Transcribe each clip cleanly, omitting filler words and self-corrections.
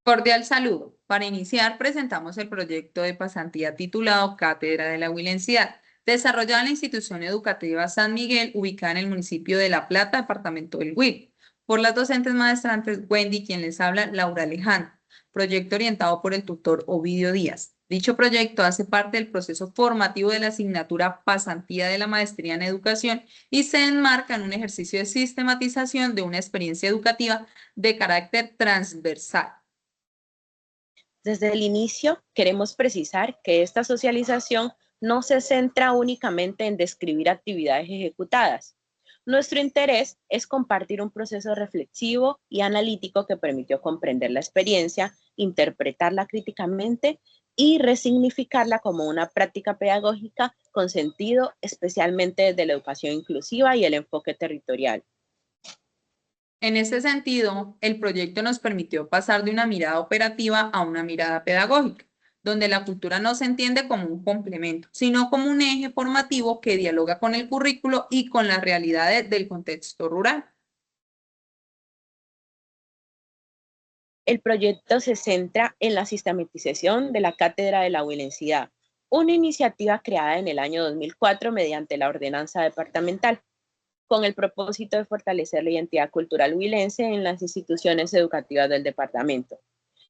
Cordial saludo. Para iniciar, presentamos el proyecto de pasantía titulado Cátedra de la Huilensidad, desarrollado en la institución educativa San Miguel, ubicada en el municipio de La Plata, departamento del Huila, por las docentes maestrantes Wendy, quien les habla, Laura Alejandro. Proyecto orientado por el tutor Ovidio Díaz. Dicho proyecto hace parte del proceso formativo de la asignatura Pasantía de la Maestría en Educación y se enmarca en un ejercicio de sistematización de una experiencia educativa de carácter transversal. Desde el inicio, queremos precisar que esta socialización no se centra únicamente en describir actividades ejecutadas. Nuestro interés es compartir un proceso reflexivo y analítico que permitió comprender la experiencia, interpretarla críticamente y resignificarla como una práctica pedagógica con sentido, especialmente desde la educación inclusiva y el enfoque territorial. En este sentido, el proyecto nos permitió pasar de una mirada operativa a una mirada pedagógica, donde la cultura no se entiende como un complemento, sino como un eje formativo que dialoga con el currículo y con las realidades del contexto rural. El proyecto se centra en la sistematización de la Cátedra de la Huilensidad, una iniciativa creada en el año 2004 mediante la Ordenanza Departamental, con el propósito de fortalecer la identidad cultural huilense en las instituciones educativas del departamento.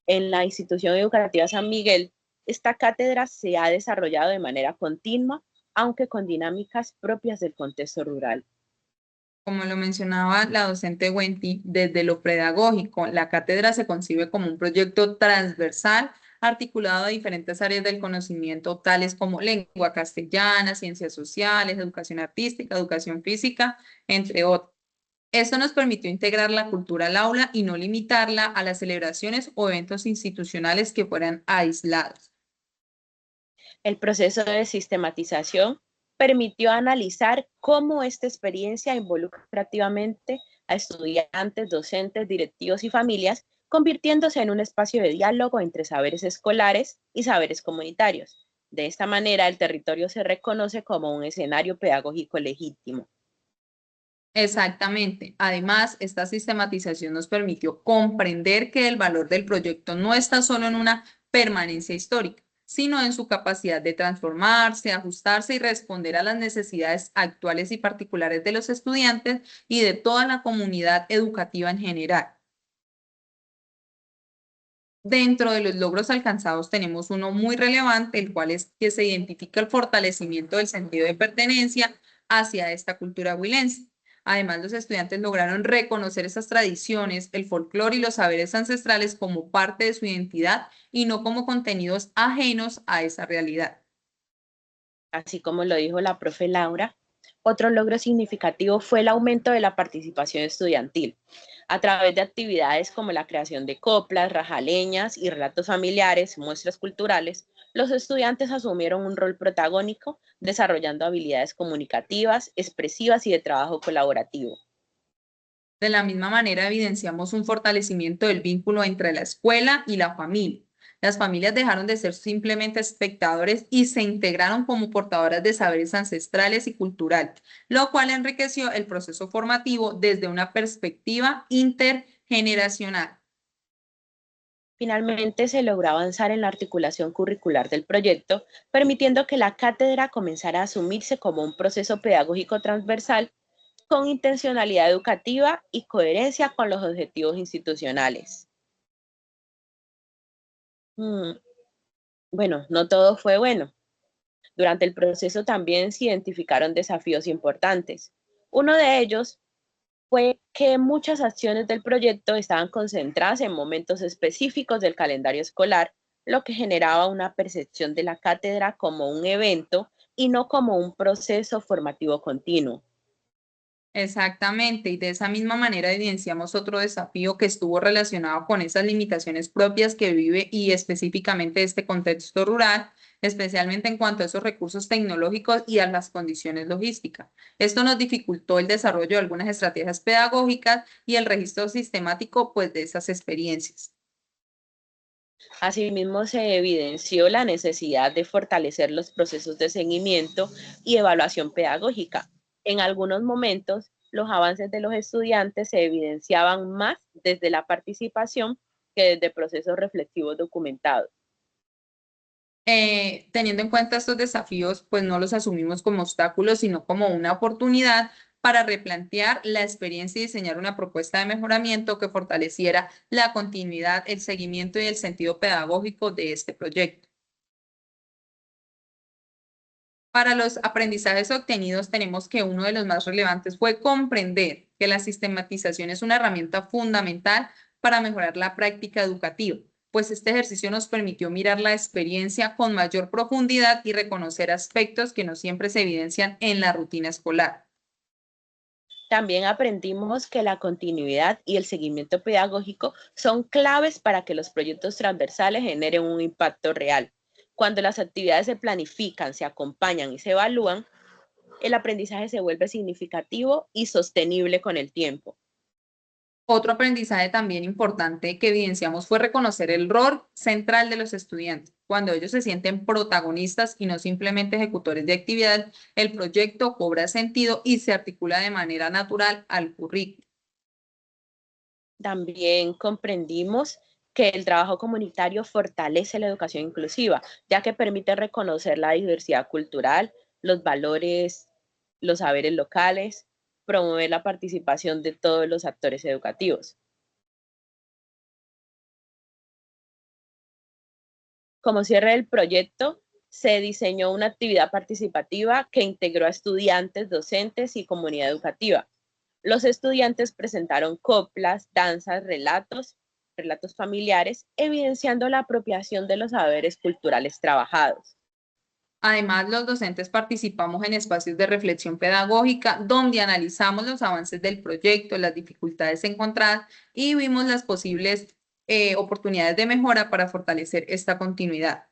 En la institución educativa San Miguel, esta cátedra se ha desarrollado de manera continua, aunque con dinámicas propias del contexto rural. Como lo mencionaba la docente Wendy, desde lo pedagógico, la cátedra se concibe como un proyecto transversal articulado a diferentes áreas del conocimiento, tales como lengua castellana, ciencias sociales, educación artística, educación física, entre otros. Esto nos permitió integrar la cultura al aula y no limitarla a las celebraciones o eventos institucionales que fueran aislados. El proceso de sistematización permitió analizar cómo esta experiencia involucra activamente a estudiantes, docentes, directivos y familias, convirtiéndose en un espacio de diálogo entre saberes escolares y saberes comunitarios. De esta manera, el territorio se reconoce como un escenario pedagógico legítimo. Exactamente. Además, esta sistematización nos permitió comprender que el valor del proyecto no está solo en una permanencia histórica, sino en su capacidad de transformarse, ajustarse y responder a las necesidades actuales y particulares de los estudiantes y de toda la comunidad educativa en general. Dentro de los logros alcanzados tenemos uno muy relevante, el cual es que se identifica el fortalecimiento del sentido de pertenencia hacia esta cultura huilense. Además, los estudiantes lograron reconocer esas tradiciones, el folclore y los saberes ancestrales como parte de su identidad y no como contenidos ajenos a esa realidad. Así como lo dijo la profe Laura, otro logro significativo fue el aumento de la participación estudiantil, a través de actividades como la creación de coplas, rajaleñas y relatos familiares, muestras culturales. Los estudiantes asumieron un rol protagónico, desarrollando habilidades comunicativas, expresivas y de trabajo colaborativo. De la misma manera, evidenciamos un fortalecimiento del vínculo entre la escuela y la familia. Las familias dejaron de ser simplemente espectadores y se integraron como portadoras de saberes ancestrales y culturales, lo cual enriqueció el proceso formativo desde una perspectiva intergeneracional. Finalmente, se logró avanzar en la articulación curricular del proyecto, permitiendo que la cátedra comenzara a asumirse como un proceso pedagógico transversal con intencionalidad educativa y coherencia con los objetivos institucionales. Mm, Bueno, no todo fue bueno. Durante el proceso también se identificaron desafíos importantes. Uno de ellos fue que muchas acciones del proyecto estaban concentradas en momentos específicos del calendario escolar, lo que generaba una percepción de la cátedra como un evento y no como un proceso formativo continuo. Exactamente, y de esa misma manera evidenciamos otro desafío que estuvo relacionado con esas limitaciones propias que vive y específicamente este contexto rural, especialmente en cuanto a esos recursos tecnológicos y a las condiciones logísticas. Esto nos dificultó el desarrollo de algunas estrategias pedagógicas y el registro sistemático, pues, de esas experiencias. Asimismo, se evidenció la necesidad de fortalecer los procesos de seguimiento y evaluación pedagógica. En algunos momentos, los avances de los estudiantes se evidenciaban más desde la participación que desde procesos reflexivos documentados. Teniendo en cuenta estos desafíos, pues no los asumimos como obstáculos, sino como una oportunidad para replantear la experiencia y diseñar una propuesta de mejoramiento que fortaleciera la continuidad, el seguimiento y el sentido pedagógico de este proyecto. Para los aprendizajes obtenidos, tenemos que uno de los más relevantes fue comprender que la sistematización es una herramienta fundamental para mejorar la práctica educativa, pues este ejercicio nos permitió mirar la experiencia con mayor profundidad y reconocer aspectos que no siempre se evidencian en la rutina escolar. También aprendimos que la continuidad y el seguimiento pedagógico son claves para que los proyectos transversales generen un impacto real. Cuando las actividades se planifican, se acompañan y se evalúan, el aprendizaje se vuelve significativo y sostenible con el tiempo. Otro aprendizaje también importante que evidenciamos fue reconocer el rol central de los estudiantes. Cuando ellos se sienten protagonistas y no simplemente ejecutores de actividad, el proyecto cobra sentido y se articula de manera natural al currículo. También comprendimos que el trabajo comunitario fortalece la educación inclusiva, ya que permite reconocer la diversidad cultural, los valores, los saberes locales, promover la participación de todos los actores educativos. Como cierre del proyecto, se diseñó una actividad participativa que integró a estudiantes, docentes y comunidad educativa. Los estudiantes presentaron coplas, danzas, relatos familiares, evidenciando la apropiación de los saberes culturales trabajados. Además, los docentes participamos en espacios de reflexión pedagógica donde analizamos los avances del proyecto, las dificultades encontradas y vimos las posibles oportunidades de mejora para fortalecer esta continuidad.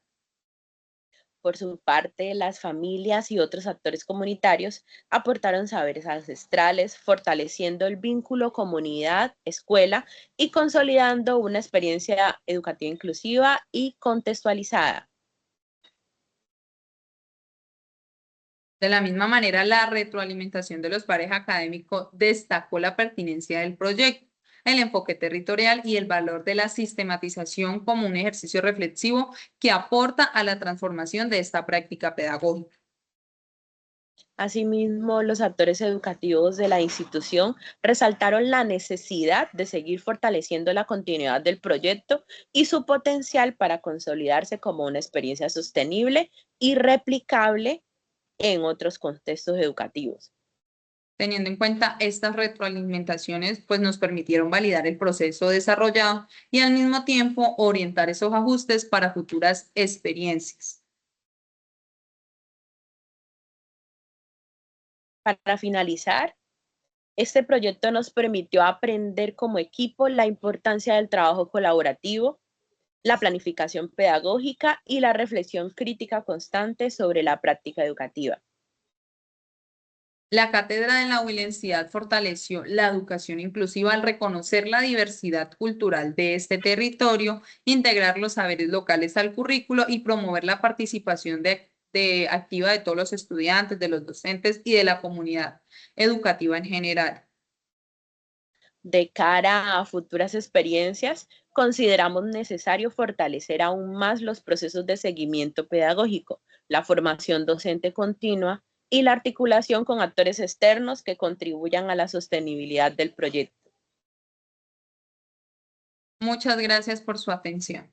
Por su parte, las familias y otros actores comunitarios aportaron saberes ancestrales, fortaleciendo el vínculo comunidad-escuela y consolidando una experiencia educativa inclusiva y contextualizada. De la misma manera, la retroalimentación de los pares académicos destacó la pertinencia del proyecto, el enfoque territorial y el valor de la sistematización como un ejercicio reflexivo que aporta a la transformación de esta práctica pedagógica. Asimismo, los actores educativos de la institución resaltaron la necesidad de seguir fortaleciendo la continuidad del proyecto y su potencial para consolidarse como una experiencia sostenible y replicable en otros contextos educativos. Teniendo en cuenta estas retroalimentaciones, pues nos permitieron validar el proceso desarrollado y al mismo tiempo orientar esos ajustes para futuras experiencias. Para finalizar, este proyecto nos permitió aprender como equipo la importancia del trabajo colaborativo, la planificación pedagógica y la reflexión crítica constante sobre la práctica educativa. La cátedra de la Willensidad fortaleció la educación inclusiva al reconocer la diversidad cultural de este territorio, integrar los saberes locales al currículo y promover la participación activa de todos los estudiantes, de los docentes y de la comunidad educativa en general. De cara a futuras experiencias, consideramos necesario fortalecer aún más los procesos de seguimiento pedagógico, la formación docente continua y la articulación con actores externos que contribuyan a la sostenibilidad del proyecto. Muchas gracias por su atención.